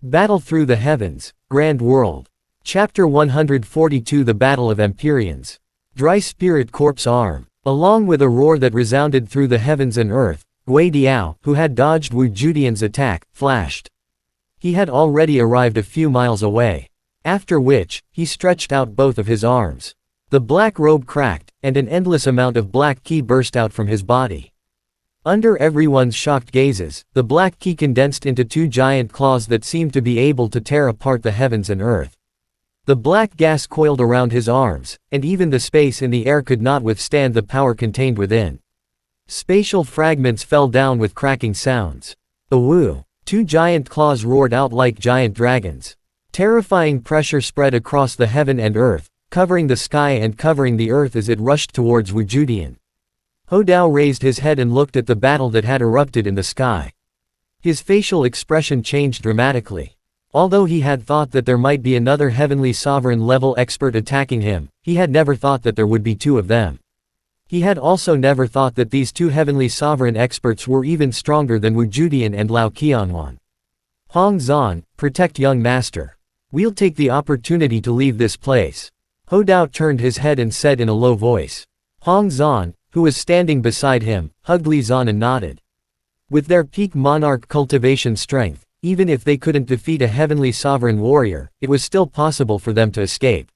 Battle Through the Heavens, Grand World. Chapter 142 The Battle of Empyreans. Dry Spirit Corpse Arm. Along with a roar that resounded through the heavens and earth, Gui Diao, who had dodged Wu Judian's attack, flashed. He had already arrived a few miles away. After which, he stretched out both of his arms. The black robe cracked, and an endless amount of black ki burst out from his body. Under everyone's shocked gazes, the black ki condensed into two giant claws that seemed to be able to tear apart the heavens and earth. The black gas coiled around his arms, and even the space in the air could not withstand the power contained within. Spatial fragments fell down with cracking sounds. Awoo! Two giant claws roared out like giant dragons. Terrifying pressure spread across the heaven and earth, covering the sky and covering the earth as it rushed towards Wu Judian. Ho Dao raised his head and looked at the battle that had erupted in the sky. His facial expression changed dramatically. Although he had thought that there might be another heavenly sovereign-level expert attacking him, he had never thought that there would be two of them. He had also never thought that these two heavenly sovereign experts were even stronger than Wu Judian and Lao Qianhuan. Hong Zan, protect young master. We'll take the opportunity to leave this place. Ho Dao turned his head and said in a low voice. Hong Zan, who was standing beside him, hugged Li Zan and nodded. With their peak monarch cultivation strength, even if they couldn't defeat a heavenly sovereign warrior, it was still possible for them to escape.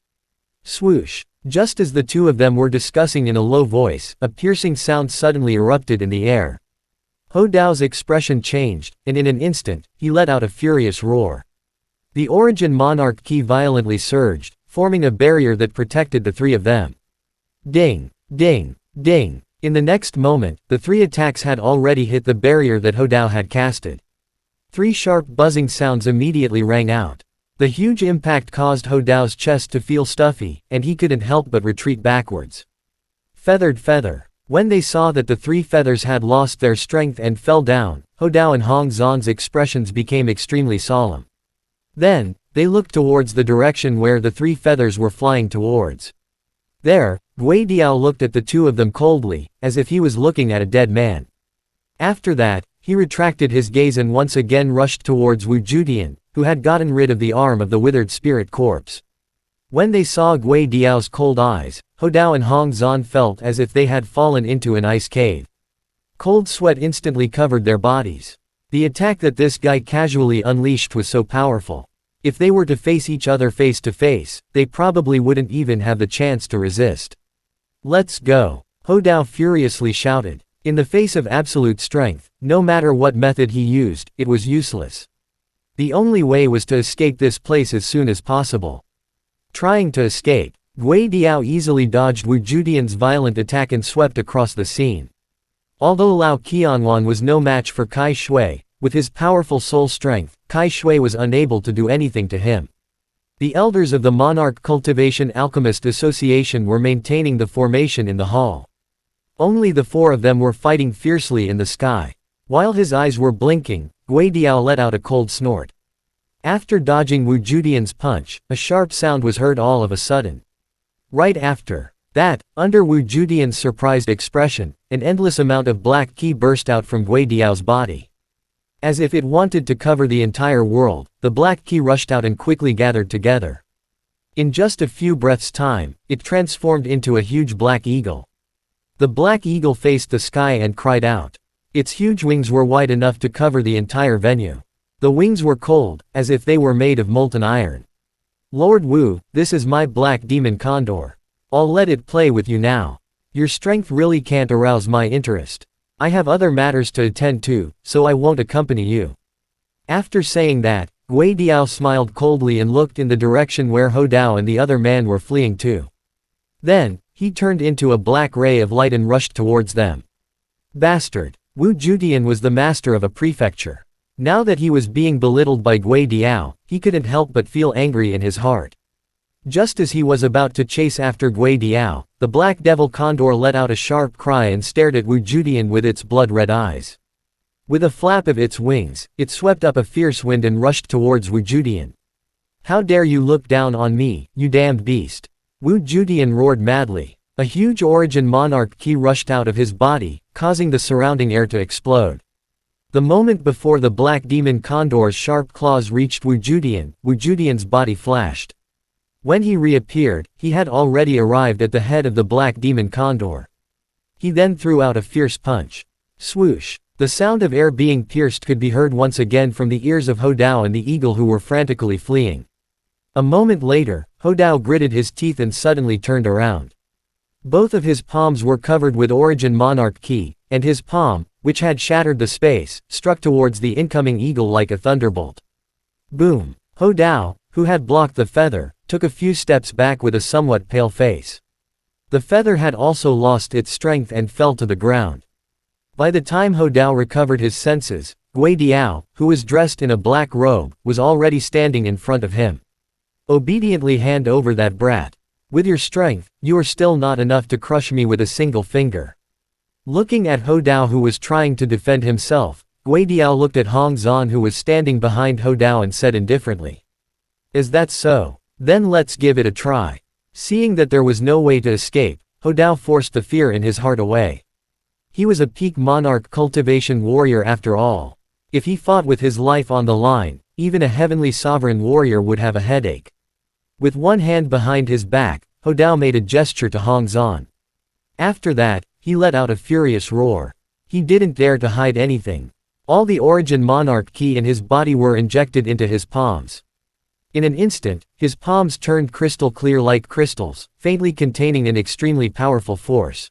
Swoosh! Just as the two of them were discussing in a low voice, a piercing sound suddenly erupted in the air. Ho Dao's expression changed, and in an instant, he let out a furious roar. The origin monarch ki violently surged, forming a barrier that protected the three of them. Ding! Ding! Ding! In the next moment, the three attacks had already hit the barrier that Ho Dao had casted. Three sharp buzzing sounds immediately rang out. The huge impact caused Ho Dao's chest to feel stuffy, and he couldn't help but retreat backwards. Feathered feather. When they saw that the three feathers had lost their strength and fell down, Ho Dao and Hong Zan's expressions became extremely solemn. Then, they looked towards the direction where the three feathers were flying towards. There, Gui Diao looked at the two of them coldly, as if he was looking at a dead man. After that, he retracted his gaze and once again rushed towards Wu Judian, who had gotten rid of the arm of the withered spirit corpse. When they saw Gui Diao's cold eyes, Ho Dao and Hong Zan felt as if they had fallen into an ice cave. Cold sweat instantly covered their bodies. The attack that this guy casually unleashed was so powerful. If they were to face each other face to face, they probably wouldn't even have the chance to resist. Let's go! Ho Dao furiously shouted. In the face of absolute strength, no matter what method he used, it was useless. The only way was to escape this place as soon as possible. Trying to escape, Gui Diao easily dodged Wu Judian's violent attack and swept across the scene. Although Lao Qianhuan was no match for Kai Shui, with his powerful soul strength, Kai Shui was unable to do anything to him. The elders of the Monarch Cultivation Alchemist Association were maintaining the formation in the hall. Only the four of them were fighting fiercely in the sky. While his eyes were blinking, Gui Diao let out a cold snort. After dodging Wu Judian's punch, a sharp sound was heard all of a sudden. Right after that, under Wu Judian's surprised expression, an endless amount of black ki burst out from Gui Diao's body. As if it wanted to cover the entire world, the black ki rushed out and quickly gathered together. In just a few breaths' time, it transformed into a huge black eagle. The black eagle faced the sky and cried out. Its huge wings were wide enough to cover the entire venue. The wings were cold, as if they were made of molten iron. Lord Wu, this is my black demon condor. I'll let it play with you now. Your strength really can't arouse my interest. I have other matters to attend to, so I won't accompany you. After saying that, Gui Diao smiled coldly and looked in the direction where Ho Dao and the other man were fleeing to. Then, he turned into a black ray of light and rushed towards them. Bastard! Wu Judian was the master of a prefecture. Now that he was being belittled by Gui Diao, he couldn't help but feel angry in his heart. Just as he was about to chase after Gui Diao, the black devil condor let out a sharp cry and stared at Wu Judian with its blood-red eyes. With a flap of its wings, it swept up a fierce wind and rushed towards Wu Judian. How dare you look down on me, you damned beast! Wu Judian roared madly. A huge origin monarch ki rushed out of his body, causing the surrounding air to explode. The moment before the black demon condor's sharp claws reached Wu Judian's body flashed. When he reappeared, he had already arrived at the head of the black demon condor. He then threw out a fierce punch. Swoosh! The sound of air being pierced could be heard once again from the ears of Ho Dao and the eagle, who were frantically fleeing. A moment later, Ho Dao gritted his teeth and suddenly turned around. Both of his palms were covered with Origin Monarch Ki, and his palm, which had shattered the space, struck towards the incoming eagle like a thunderbolt. Boom! Ho Dao, who had blocked the feather, took a few steps back with a somewhat pale face. The feather had also lost its strength and fell to the ground. By the time Ho Dao recovered his senses, Gui Diao, who was dressed in a black robe, was already standing in front of him. Obediently hand over that brat. With your strength, you are still not enough to crush me with a single finger. Looking at Ho Dao, who was trying to defend himself, Gui Diao looked at Hong Zan, who was standing behind Ho Dao, and said indifferently, "Is that so? Then let's give it a try." Seeing that there was no way to escape, Ho Dao forced the fear in his heart away. He was a peak monarch cultivation warrior after all. If he fought with his life on the line, even a heavenly sovereign warrior would have a headache. With one hand behind his back, Ho Dao made a gesture to Hong Zan. After that, he let out a furious roar. He didn't dare to hide anything. All the Origin Monarch Ki in his body were injected into his palms. In an instant, his palms turned crystal clear like crystals, faintly containing an extremely powerful force.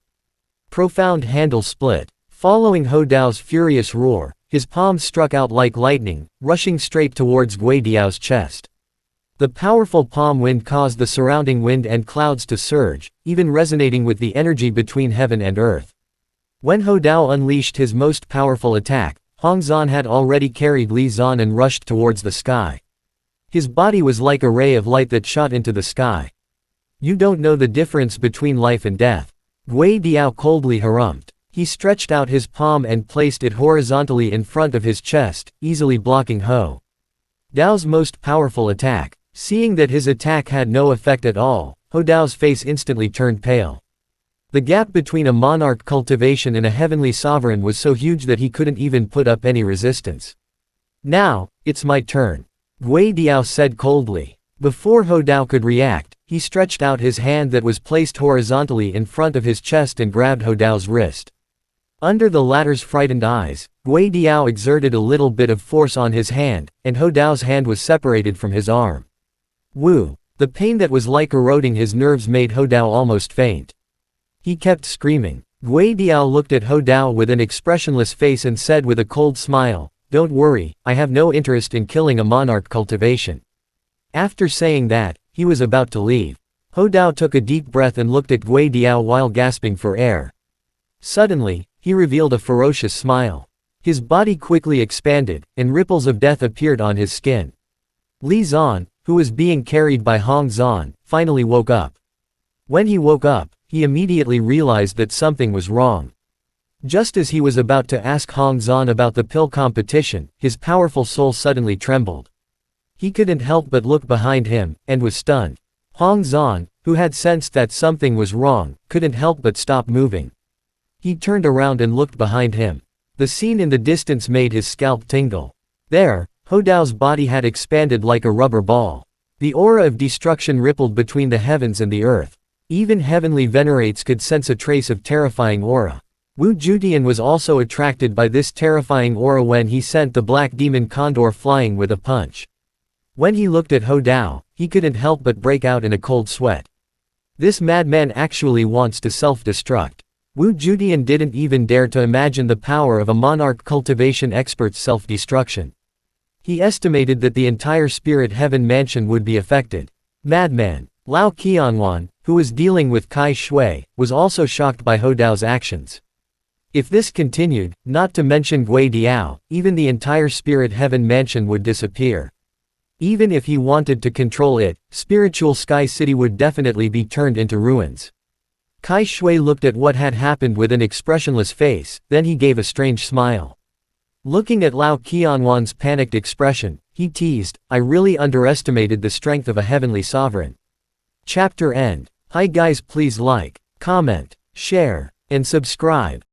Profound handle split. Following Ho Dao's furious roar, his palms struck out like lightning, rushing straight towards Gui Diao's chest. The powerful palm wind caused the surrounding wind and clouds to surge, even resonating with the energy between heaven and earth. When Ho Dao unleashed his most powerful attack, Hong Zan had already carried Li Zan and rushed towards the sky. His body was like a ray of light that shot into the sky. You don't know the difference between life and death. Gui Diao coldly harumphed. He stretched out his palm and placed it horizontally in front of his chest, easily blocking Ho Dao's most powerful attack. Seeing that his attack had no effect at all, Ho Dao's face instantly turned pale. The gap between a monarch cultivation and a heavenly sovereign was so huge that he couldn't even put up any resistance. "Now, it's my turn," Gui Diao said coldly. Before Ho Dao could react, he stretched out his hand that was placed horizontally in front of his chest and grabbed Ho Dao's wrist. Under the latter's frightened eyes, Gui Diao exerted a little bit of force on his hand, and Ho Dao's hand was separated from his arm. Woo! The pain that was like eroding his nerves made Ho Dao almost faint. He kept screaming. Gui Diao looked at Ho Dao with an expressionless face and said with a cold smile, "Don't worry, I have no interest in killing a monarch cultivation." After saying that, he was about to leave. Ho Dao took a deep breath and looked at Gui Diao while gasping for air. Suddenly, he revealed a ferocious smile. His body quickly expanded, and ripples of death appeared on his skin. Li Zan, who was being carried by Hong Zan, finally woke up. When he woke up, he immediately realized that something was wrong. Just as he was about to ask Hong Zan about the pill competition, his powerful soul suddenly trembled. He couldn't help but look behind him, and was stunned. Hong Zan, who had sensed that something was wrong, couldn't help but stop moving. He turned around and looked behind him. The scene in the distance made his scalp tingle. There, Ho Dao's body had expanded like a rubber ball. The aura of destruction rippled between the heavens and the earth. Even heavenly venerates could sense a trace of terrifying aura. Wu Judian was also attracted by this terrifying aura when he sent the black demon condor flying with a punch. When he looked at Ho Dao, he couldn't help but break out in a cold sweat. This madman actually wants to self-destruct. Wu Judian didn't even dare to imagine the power of a monarch cultivation expert's self-destruction. He estimated that the entire spirit heaven mansion would be affected. Madman. Lao Qianwan, who was dealing with Kai Shui, was also shocked by Ho Dao's actions. If this continued, not to mention Gui Diao, even the entire spirit heaven mansion would disappear. Even if he wanted to control it, spiritual Sky City would definitely be turned into ruins. Kai Shui looked at what had happened with an expressionless face, then he gave a strange smile. Looking at Lao Qianwan's panicked expression, he teased, "I really underestimated the strength of a heavenly sovereign." Chapter end. Hi guys, please like, comment, share, and subscribe.